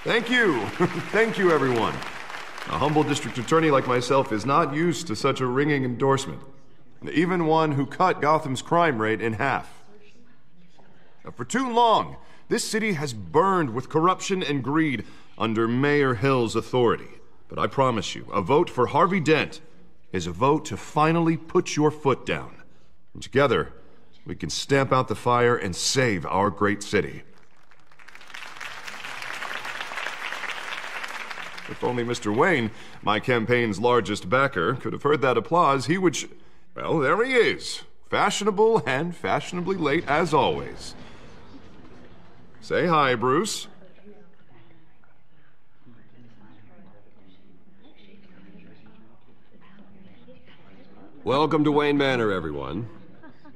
Thank you. Thank you, everyone. A humble district attorney like myself is not used to such a ringing endorsement. Even one who cut Gotham's crime rate in half. For too long, this city has burned with corruption and greed under Mayor Hill's authority. But I promise you, a vote for Harvey Dent is a vote to finally put your foot down. And together, we can stamp out the fire and save our great city. If only Mr. Wayne, my campaign's largest backer, could have heard that applause, he would well, there he is. Fashionable and fashionably late as always. Say hi, Bruce. Welcome to Wayne Manor, everyone.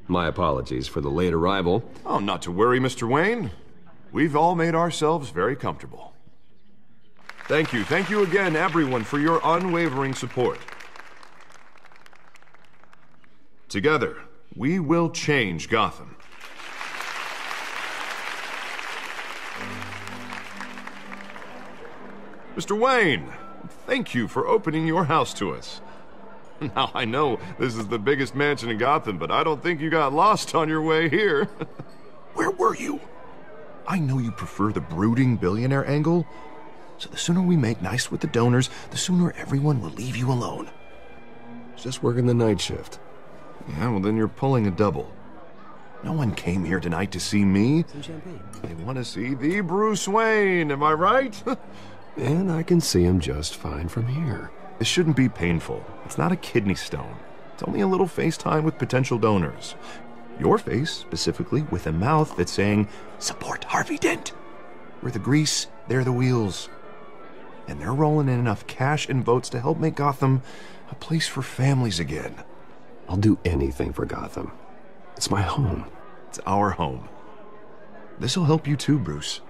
My apologies for the late arrival. Oh, not to worry, Mr. Wayne. We've all made ourselves very comfortable. Thank you again, everyone, for your unwavering support. Together, we will change Gotham. Mr. Wayne, thank you for opening your house to us. Now, I know this is the biggest mansion in Gotham, but I don't think you got lost on your way here. Where were you? I know you prefer the brooding billionaire angle, so the sooner we make nice with the donors, the sooner everyone will leave you alone. Just working the night shift. Yeah, well, then you're pulling a double. No one came here tonight to see me. Some champagne. They want to see the Bruce Wayne, am I right? And I can see him just fine from here. This shouldn't be painful. It's not a kidney stone. It's only a little FaceTime with potential donors. Your face, specifically, with a mouth that's saying, support Harvey Dent. We're the grease, they're the wheels. And they're rolling in enough cash and votes to help make Gotham a place for families again. I'll do anything for Gotham. It's my home. It's our home. This'll help you too, Bruce.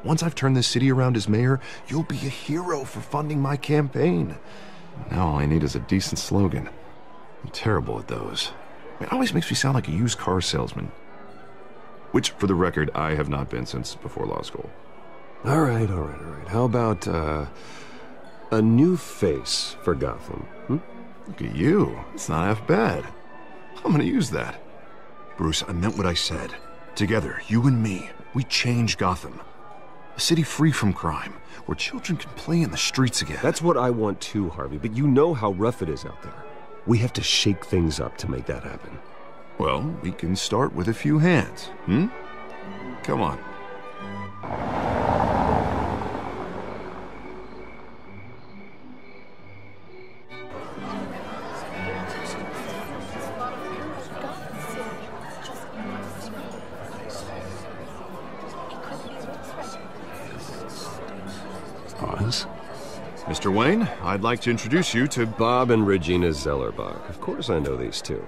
Once I've turned this city around as mayor, you'll be a hero for funding my campaign. Now all I need is a decent slogan. I'm terrible at those. It always makes me sound like a used car salesman. Which, for the record, I have not been since before law school. All right. How about, a new face for Gotham, Look at you. It's not half bad. I'm gonna use that. Bruce, I meant what I said. Together, you and me, we change Gotham. A city free from crime, where children can play in the streets again. That's what I want too, Harvey, but you know how rough it is out there. We have to shake things up to make that happen. Well, we can start with a few hands, Come on. Pause. Mr. Wayne, I'd like to introduce you to Bob and Regina Zellerbach. Of course I know these two.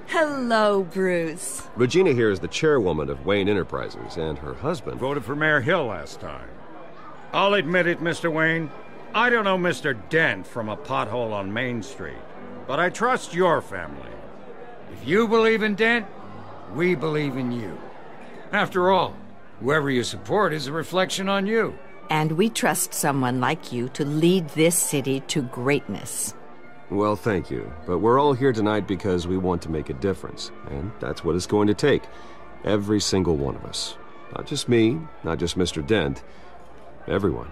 Hello, Bruce. Regina here is the chairwoman of Wayne Enterprises, and her husband... Voted for Mayor Hill last time. I'll admit it, Mr. Wayne. I don't know Mr. Dent from a pothole on Main Street, but I trust your family. If you believe in Dent, we believe in you. After all, whoever you support is a reflection on you. And we trust someone like you to lead this city to greatness. Well, thank you. But we're all here tonight because we want to make a difference. And that's what it's going to take. Every single one of us. Not just me, not just Mr. Dent. Everyone.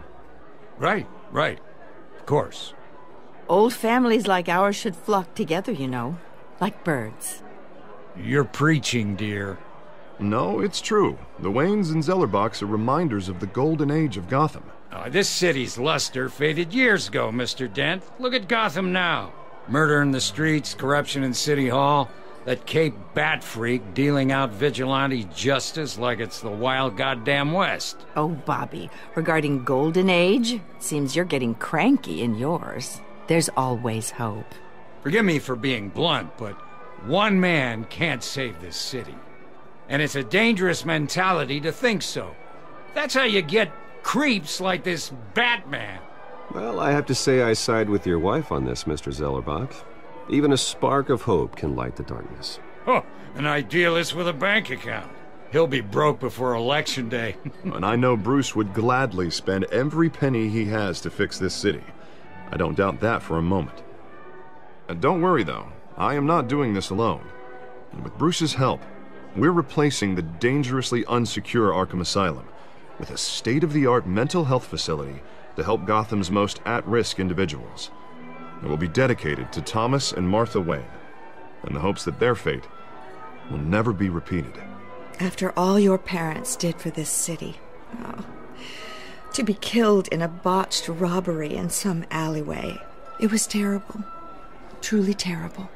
Right. Of course. Old families like ours should flock together, you know. Like birds. You're preaching, dear. No, it's true. The Waynes and Zellerbachs are reminders of the golden age of Gotham. This city's luster faded years ago, Mr. Dent. Look at Gotham now. Murder in the streets, corruption in City Hall, that Cape Bat freak dealing out vigilante justice like it's the wild goddamn West. Oh, Bobby, regarding Golden Age, seems you're getting cranky in yours. There's always hope. Forgive me for being blunt, but one man can't save this city. And it's a dangerous mentality to think so. That's how you get creeps like this Batman. Well, I have to say I side with your wife on this, Mr. Zellerbach. Even a spark of hope can light the darkness. Oh, an idealist with a bank account. He'll be broke before Election Day. And I know Bruce would gladly spend every penny he has to fix this city. I don't doubt that for a moment. And don't worry, though. I am not doing this alone. And with Bruce's help, we're replacing the dangerously unsecure Arkham Asylum with a state-of-the-art mental health facility to help Gotham's most at-risk individuals. It will be dedicated to Thomas and Martha Wayne, in the hopes that their fate will never be repeated. After all your parents did for this city, to be killed in a botched robbery in some alleyway, it was terrible. Truly terrible.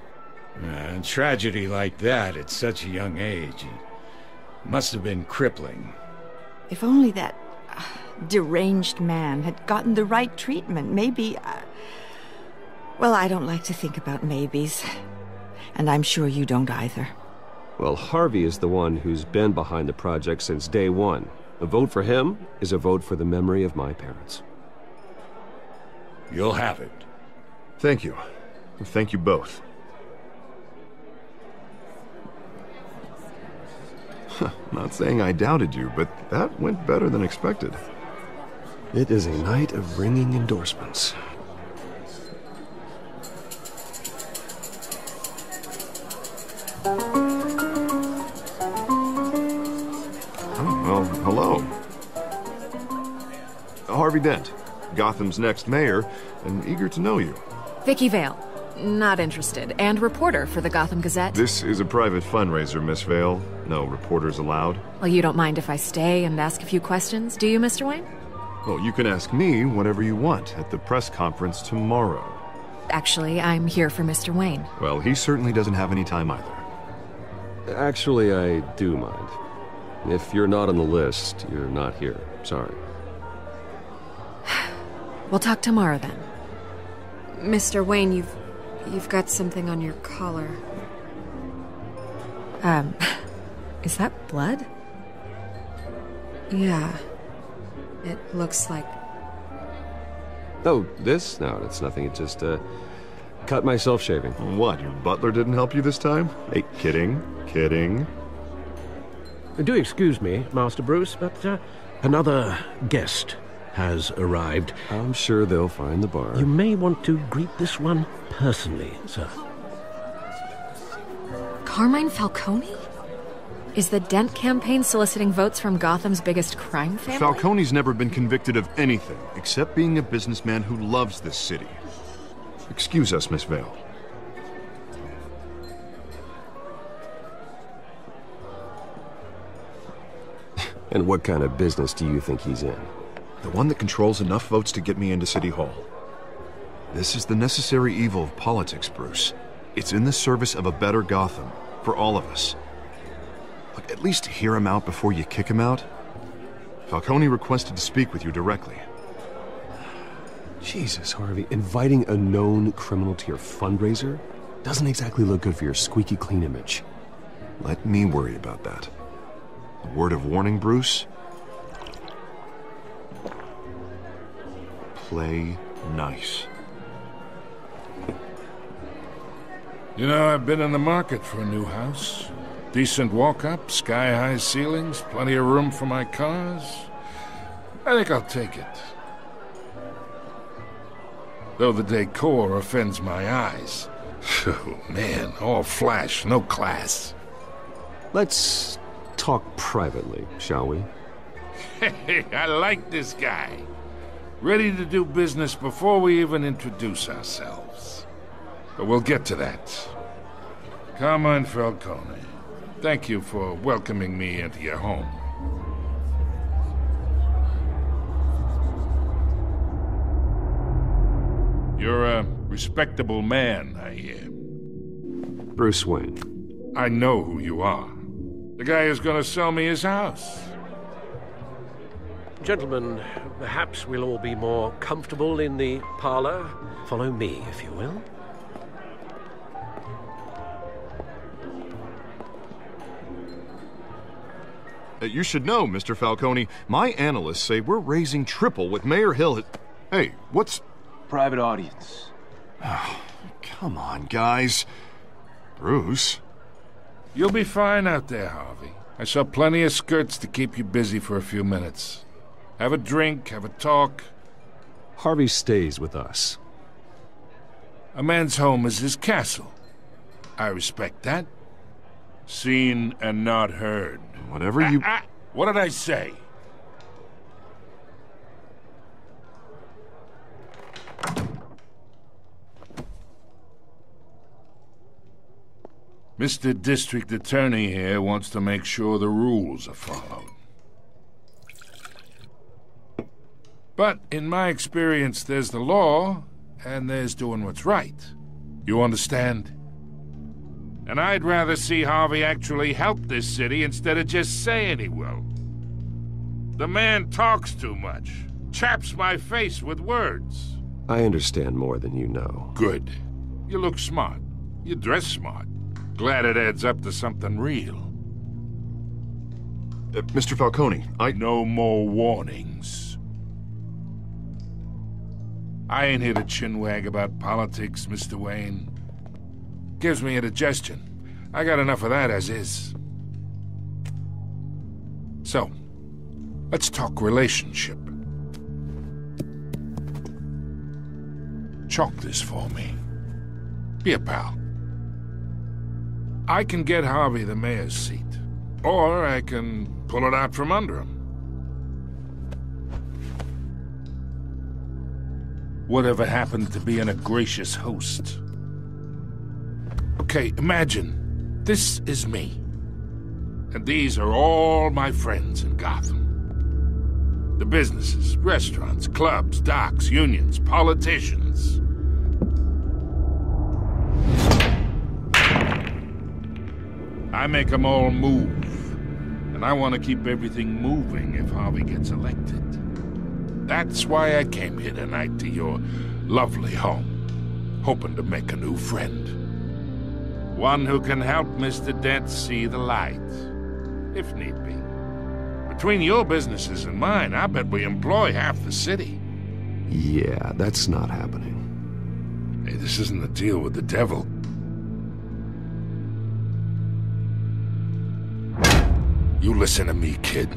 A tragedy like that at such a young age, it must have been crippling. If only that deranged man had gotten the right treatment, maybe... Well, I don't like to think about maybes. And I'm sure you don't either. Well, Harvey is the one who's been behind the project since day one. A vote for him is a vote for the memory of my parents. You'll have it. Thank you. Thank you both. Not saying I doubted you, but that went better than expected. It is a night of ringing endorsements. Well, hello. Harvey Dent, Gotham's next mayor, and eager to know you. Vicky Vale. Not interested. And reporter for the Gotham Gazette. This is a private fundraiser, Miss Vale. No reporters allowed. Well, you don't mind if I stay and ask a few questions, do you, Mr. Wayne? Well, you can ask me whatever you want at the press conference tomorrow. Actually, I'm here for Mr. Wayne. Well, he certainly doesn't have any time either. Actually, I do mind. If you're not on the list, you're not here. Sorry. We'll talk tomorrow then. Mr. Wayne, you've got something on your collar. Is that blood? Yeah. It looks like... Oh, this? No, it's nothing. It just, cut myself shaving. What, your butler didn't help you this time? Hey, kidding. Do excuse me, Master Bruce, but another guest has arrived. I'm sure they'll find the bar. You may want to greet this one personally, sir. Carmine Falcone? Is the Dent campaign soliciting votes from Gotham's biggest crime family? Falcone's never been convicted of anything, except being a businessman who loves this city. Excuse us, Miss Vale. And what kind of business do you think he's in? The one that controls enough votes to get me into City Hall. This is the necessary evil of politics, Bruce. It's in the service of a better Gotham, for all of us. Look, at least hear him out before you kick him out. Falcone requested to speak with you directly. Jesus, Harvey, inviting a known criminal to your fundraiser doesn't exactly look good for your squeaky clean image. Let me worry about that. A word of warning, Bruce? Play nice. You know, I've been in the market for a new house. Decent walk-up, sky-high ceilings, plenty of room for my cars. I think I'll take it. Though the decor offends my eyes. Oh, man, all flash, no class. Let's talk privately, shall we? Hey, I like this guy. Ready to do business before we even introduce ourselves. But we'll get to that. Carmine Falcone, thank you for welcoming me into your home. You're a respectable man, I hear. Bruce Wayne. I know who you are. The guy who's going to sell me his house. Gentlemen, perhaps we'll all be more comfortable in the parlor. Follow me, if you will. You should know, Mr. Falcone, my analysts say we're raising triple what Mayor Hill had... Hey, what's... Private audience. Oh, Come on, guys. Bruce? You'll be fine out there, Harvey. I saw plenty of skirts to keep you busy for a few minutes. Have a drink, have a talk. Harvey stays with us. A man's home is his castle. I respect that. Seen and not heard. Whatever you... What did I say? Mr. District Attorney here wants to make sure the rules are followed. But in my experience, there's the law, and there's doing what's right. You understand? And I'd rather see Harvey actually help this city instead of just saying he will. The man talks too much. Chaps my face with words. I understand more than you know. Good. You look smart. You dress smart. Glad it adds up to something real. Mr. Falcone, No more warnings. I ain't here to chinwag about politics, Mr. Wayne. Gives me indigestion. I got enough of that as is. So, let's talk relationship. Chalk this for me. Be a pal. I can get Harvey the mayor's seat, or I can pull it out from under him. Whatever happened to being a gracious host? Okay, imagine, this is me. And these are all my friends in Gotham. The businesses, restaurants, clubs, docks, unions, politicians. I make them all move. And I want to keep everything moving if Harvey gets elected. That's why I came here tonight to your lovely home, hoping to make a new friend. One who can help Mr. Dent see the light, if need be. Between your businesses and mine, I bet we employ half the city. Yeah, that's not happening. Hey, this isn't a deal with the devil. You listen to me, kid.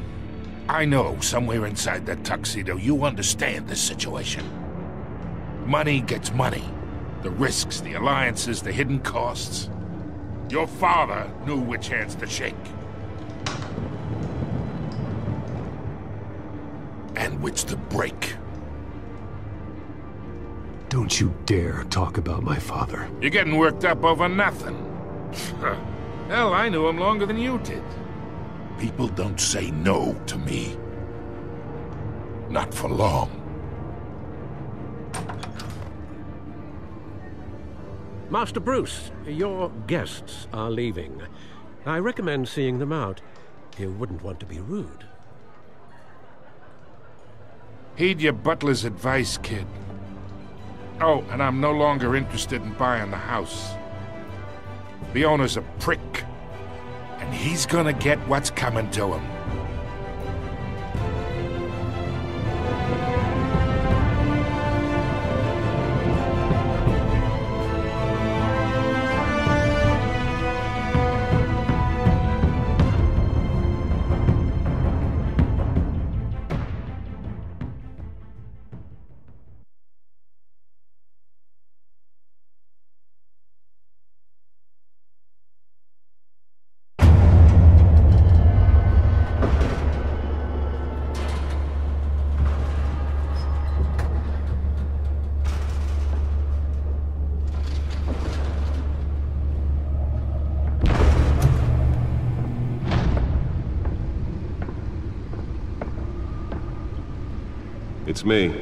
I know somewhere inside that tuxedo you understand this situation. Money gets money. The risks, the alliances, the hidden costs. Your father knew which hands to shake. And which to break. Don't you dare talk about my father. You're getting worked up over nothing. Hell, I knew him longer than you did. People don't say no to me. Not for long. Master Bruce, your guests are leaving. I recommend seeing them out. You wouldn't want to be rude. Heed your butler's advice, kid. Oh, and I'm no longer interested in buying the house. The owner's a prick. And he's gonna get what's coming to him. It's me.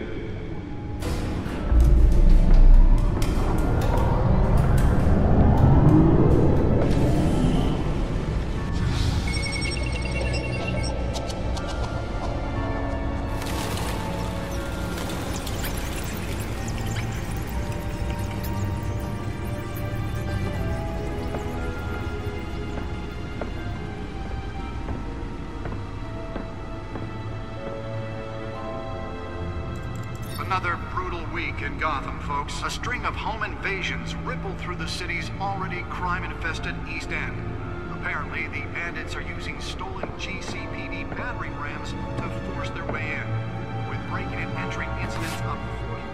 Another brutal week in Gotham, folks. A string of home invasions rippled through the city's already crime-infested East End. Apparently, the bandits are using stolen GCPD battering rams to force their way in, with breaking and entering incidents up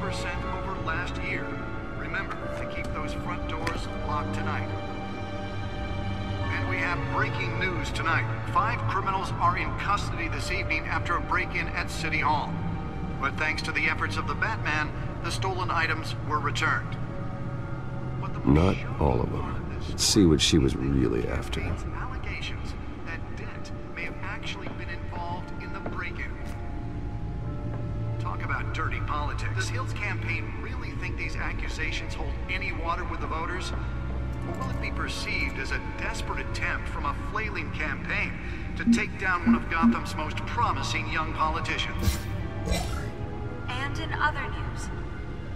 40% over last year. Remember to keep those front doors locked tonight. And we have breaking news tonight. 5 criminals are in custody this evening after a break-in at City Hall. But thanks to the efforts of the Batman, the stolen items were returned. Not all of them. Let's see what she was really after. Allegations that Dent may have actually been involved in the break-in. Talk about dirty politics. Does Hill's campaign really think these accusations hold any water with the voters? Or will it be perceived as a desperate attempt from a flailing campaign to take down one of Gotham's most promising young politicians? And in other news,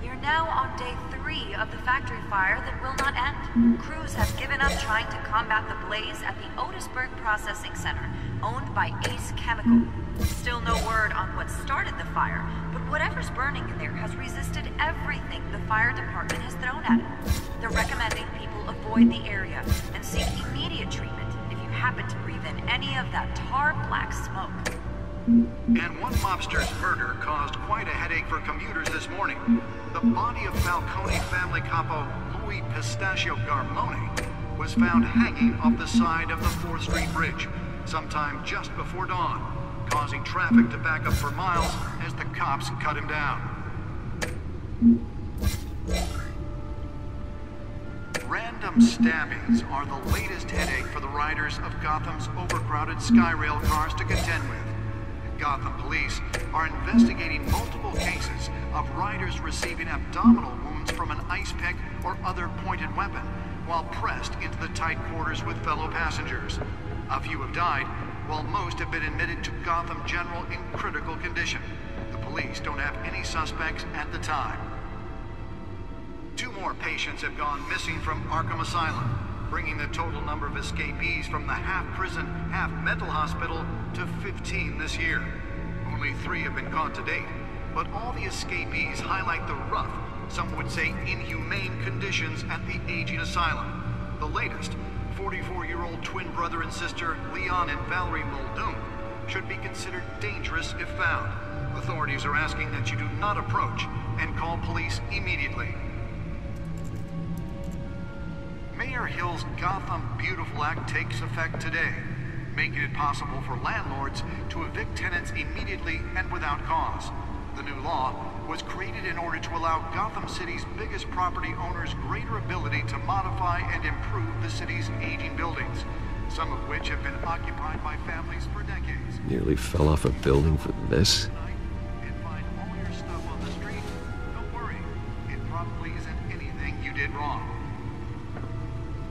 we are now on day 3 of the factory fire that will not end. Crews have given up trying to combat the blaze at the Otisburg Processing Center, owned by Ace Chemical. Still no word on what started the fire, but whatever's burning in there has resisted everything the fire department has thrown at it. They're recommending people avoid the area and seek immediate treatment if you happen to breathe in any of that tar-black smoke. And one mobster's murder caused quite a headache for commuters this morning. The body of Falcone family capo Louis Pistachio Garmone was found hanging off the side of the 4th Street Bridge sometime just before dawn, causing traffic to back up for miles as the cops cut him down. Random stabbings are the latest headache for the riders of Gotham's overcrowded Skyrail cars to contend with. Gotham police are investigating multiple cases of riders receiving abdominal wounds from an ice pick or other pointed weapon while pressed into the tight quarters with fellow passengers. A few have died, while most have been admitted to Gotham General in critical condition. The police don't have any suspects at the time. 2 more patients have gone missing from Arkham Asylum, bringing the total number of escapees from the half-prison, half-mental hospital to 15 this year. Only 3 have been caught to date, but all the escapees highlight the rough, some would say inhumane conditions at the aging asylum. The latest, 44-year-old twin brother and sister Leon and Valerie Muldoon, should be considered dangerous if found. Authorities are asking that you do not approach and call police immediately. Mayor Hill's Gotham Beautiful Act takes effect today, making it possible for landlords to evict tenants immediately and without cause. The new law was created in order to allow Gotham City's biggest property owners greater ability to modify and improve the city's aging buildings, some of which have been occupied by families for decades. Nearly fell off a building for this? And find all your stuff on the street? Don't worry, it probably isn't anything you did wrong.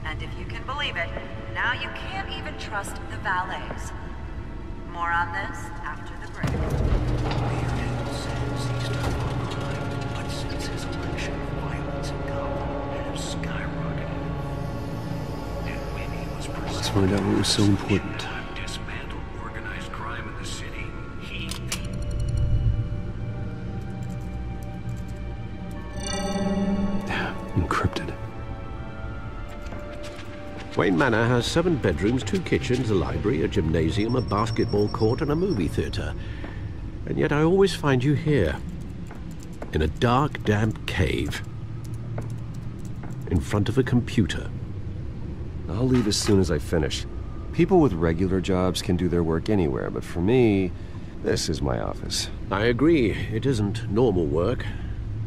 And if you can believe it, now you can't even trust the valets. More on this after the break. Mayor Hill says he's tough on crime, but since his election, violence in Gotham has skyrocketed. And when he was president, Let's find out what was so important. to dismantle organized crime in the city, he Encrypted. Wayne Manor has 7 bedrooms, 2 kitchens, a library, a gymnasium, a basketball court, and a movie theater. And yet I always find you here, in a dark, damp cave, in front of a computer. I'll leave as soon as I finish. People with regular jobs can do their work anywhere, but for me, this is my office. I agree, it isn't normal work.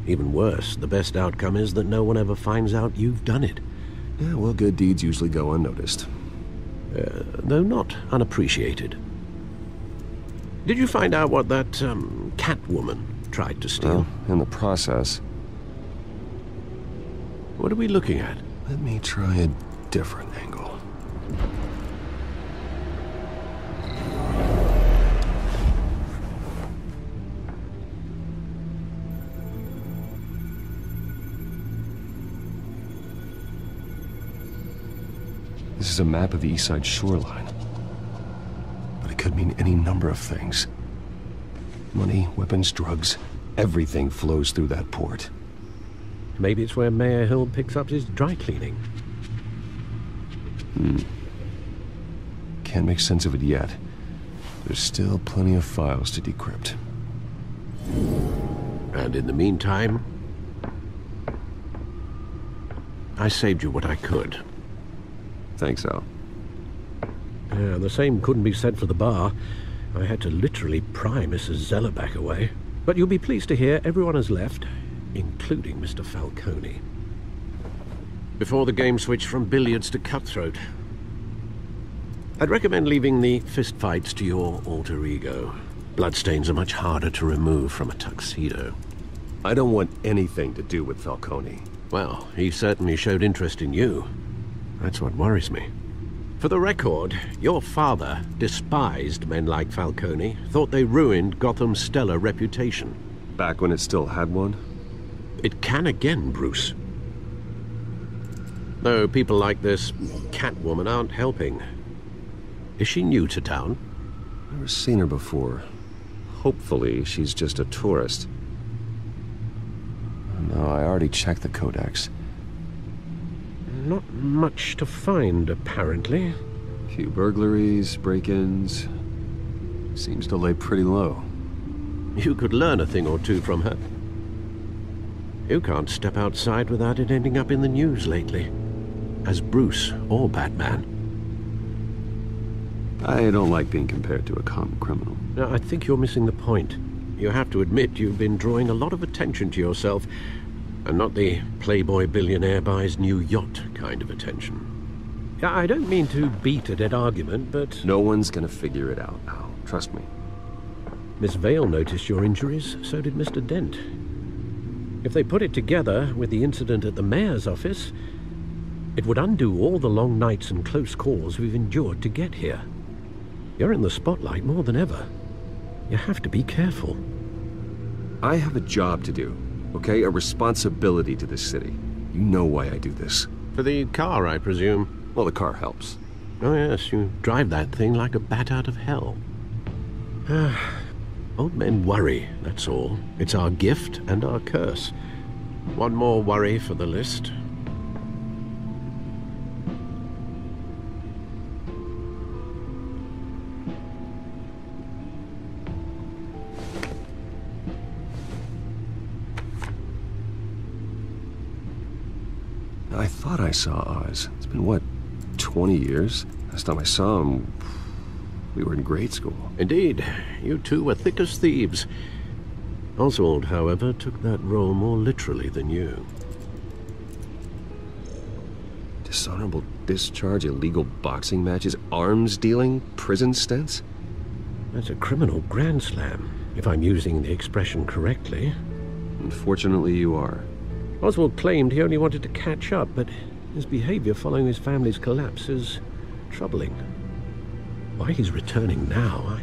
Even worse, the best outcome is that no one ever finds out you've done it. Yeah, well, good deeds usually go unnoticed. Though not unappreciated. Did you find out what that, Catwoman tried to steal? Well, in the process. What are we looking at? Let me try a different angle. This is a map of the East Side shoreline. But it could mean any number of things. Money, weapons, drugs, everything flows through that port. Maybe it's where Mayor Hill picks up his dry cleaning. can't make sense of it yet. There's still plenty of files to decrypt. And in the meantime, I saved you what I could. Thanks, Al. Yeah, the same couldn't be said for the bar. I had to literally pry Mrs. Zeller back away. But you'll be pleased to hear everyone has left, including Mr. Falcone. Before the game switched from billiards to cutthroat. I'd recommend leaving the fistfights to your alter ego. Bloodstains are much harder to remove from a tuxedo. I don't want anything to do with Falcone. Well, he certainly showed interest in you. That's what worries me. For the record, your father despised men like Falcone, thought they ruined Gotham's stellar reputation. Back when it still had one? It can again, Bruce. Though people like this Catwoman aren't helping. Is she new to town? Never seen her before. Hopefully, she's just a tourist. No, I already checked the codex. Not much to find, apparently. Few burglaries, break-ins. Seems to lay pretty low. You could learn a thing or two from her. You can't step outside without it ending up in the news lately. As Bruce or Batman. I don't like being compared to a common criminal. No, I think you're missing the point. You have to admit you've been drawing a lot of attention to yourself, and not the playboy billionaire buys new yacht kind of attention. I don't mean to beat a dead argument, but... No one's gonna figure it out, Al. Trust me. Miss Vale noticed your injuries, so did Mr. Dent. If they put it together with the incident at the mayor's office, it would undo all the long nights and close calls we've endured to get here. You're in the spotlight more than ever. You have to be careful. I have a job to do, okay? A responsibility to this city. You know why I do this. For the car, I presume? Well, the car helps. Oh yes, you drive that thing like a bat out of hell. Old men worry, that's all. It's our gift and our curse. One more worry for the list. I thought I saw Oz. It's been, what, 20 years? Last time I saw him, we were in grade school. Indeed. You two were thick as thieves. Oswald, however, took that role more literally than you. Dishonorable discharge, illegal boxing matches, arms dealing, prison stints? That's a criminal grand slam, if I'm using the expression correctly. Unfortunately, you are. Oswald claimed he only wanted to catch up, but his behavior following his family's collapse is troubling. Why he's returning now, I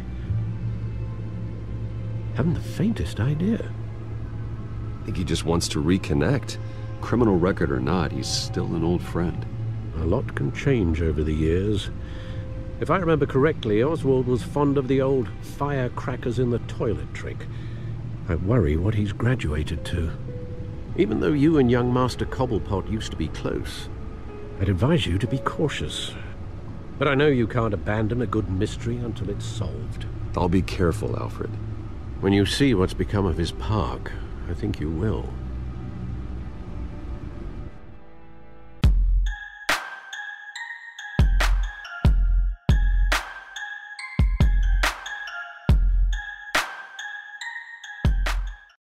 haven't the faintest idea. I think he just wants to reconnect. Criminal record or not, he's still an old friend. A lot can change over the years. If I remember correctly, Oswald was fond of the old firecrackers in the toilet trick. I worry what he's graduated to. Even though you and young Master Cobblepot used to be close, I'd advise you to be cautious. But I know you can't abandon a good mystery until it's solved. I'll be careful, Alfred. When you see what's become of his park, I think you will.